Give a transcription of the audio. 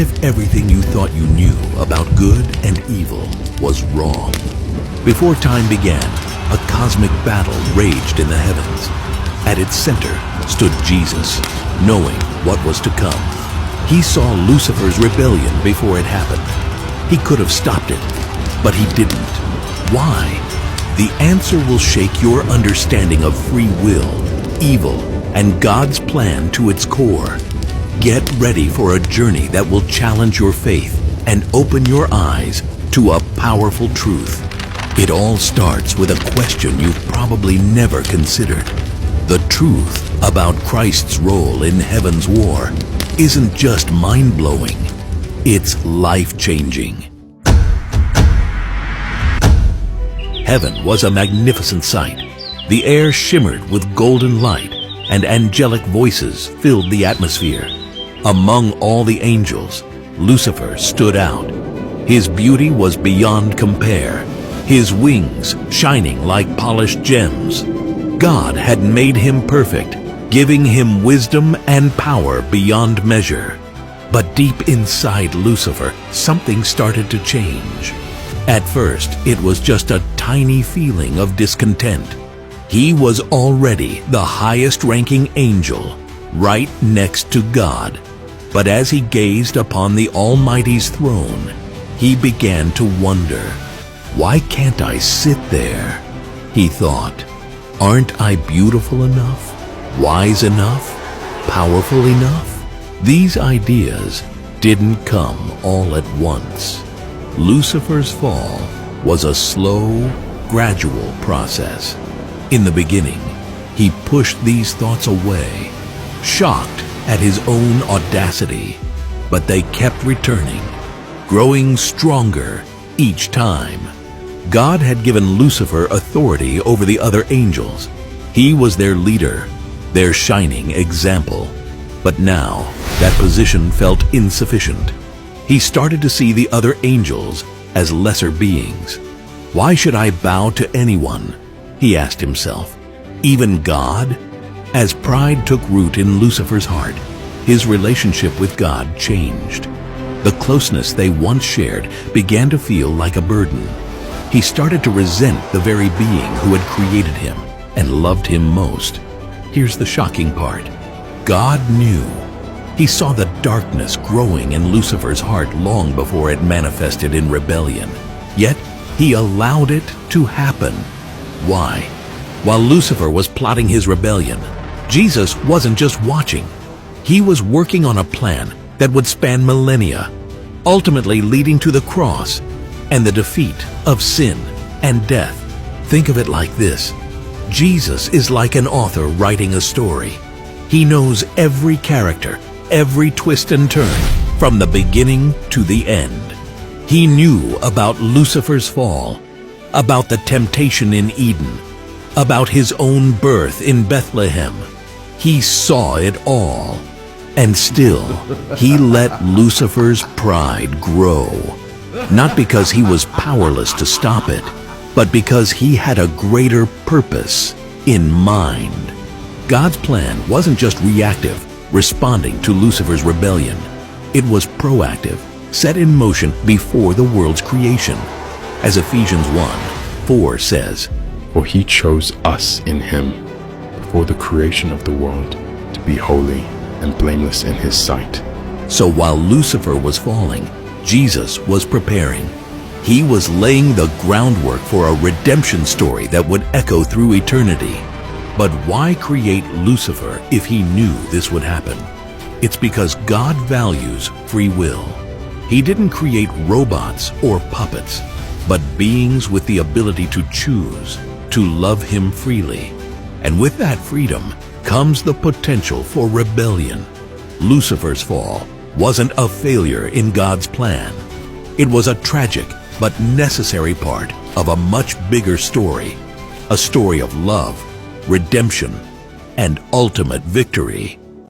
if everything you thought you knew about good and evil was wrong? Before time began, a cosmic battle raged in the heavens. At its center stood Jesus, knowing what was to come. He saw Lucifer's rebellion before it happened. He could have stopped it, but he didn't. Why? The answer will shake your understanding of free will, evil, and God's plan to its core. Get ready for a journey that will challenge your faith and open your eyes to a powerful truth. It all starts with a question you've probably never considered. The truth about Christ's role in heaven's war isn't just mind-blowing, it's life-changing. Heaven was a magnificent sight. The air shimmered with golden light, and angelic voices filled the atmosphere. Among all the angels, Lucifer stood out. His beauty was beyond compare, his wings shining like polished gems. God had made him perfect, giving him wisdom and power beyond measure. But deep inside Lucifer, something started to change. At first, it was just a tiny feeling of discontent. He was already the highest-ranking angel, right next to God. But as he gazed upon the Almighty's throne, he began to wonder, "Why can't I sit there?" He thought, "Aren't I beautiful enough, wise enough, powerful enough?" These ideas didn't come all at once. Lucifer's fall was a slow, gradual process. In the beginning, he pushed these thoughts away, shocked at his own audacity, but they kept returning, growing stronger each time. God had given Lucifer authority over the other angels. He was their leader, their shining example. But now, that position felt insufficient. He started to see the other angels as lesser beings. "Why should I bow to anyone?" he asked himself. "Even God?" As pride took root in Lucifer's heart, his relationship with God changed. The closeness they once shared began to feel like a burden. He started to resent the very being who had created him and loved him most. Here's the shocking part. God knew. He saw the darkness growing in Lucifer's heart long before it manifested in rebellion. Yet, he allowed it to happen. Why? While Lucifer was plotting his rebellion, Jesus wasn't just watching. He was working on a plan that would span millennia, ultimately leading to the cross and the defeat of sin and death. Think of it like this. Jesus is like an author writing a story. He knows every character, every twist and turn, from the beginning to the end. He knew about Lucifer's fall, about the temptation in Eden, about his own birth in Bethlehem. He saw it all. And still, he let Lucifer's pride grow. Not because he was powerless to stop it, but because he had a greater purpose in mind. God's plan wasn't just reactive, responding to Lucifer's rebellion. It was proactive, set in motion before the world's creation. As Ephesians 1:4 says, For he chose us in him before the creation of the world to be holy and blameless in his sight. So while Lucifer was falling, Jesus was preparing. He was laying the groundwork for a redemption story that would echo through eternity. But why create Lucifer if he knew this would happen? It's because God values free will. He didn't create robots or puppets, but beings with the ability to choose, to love him freely. And with that freedom comes the potential for rebellion. Lucifer's fall wasn't a failure in God's plan. It was a tragic but necessary part of a much bigger story, a story of love, redemption, and ultimate victory.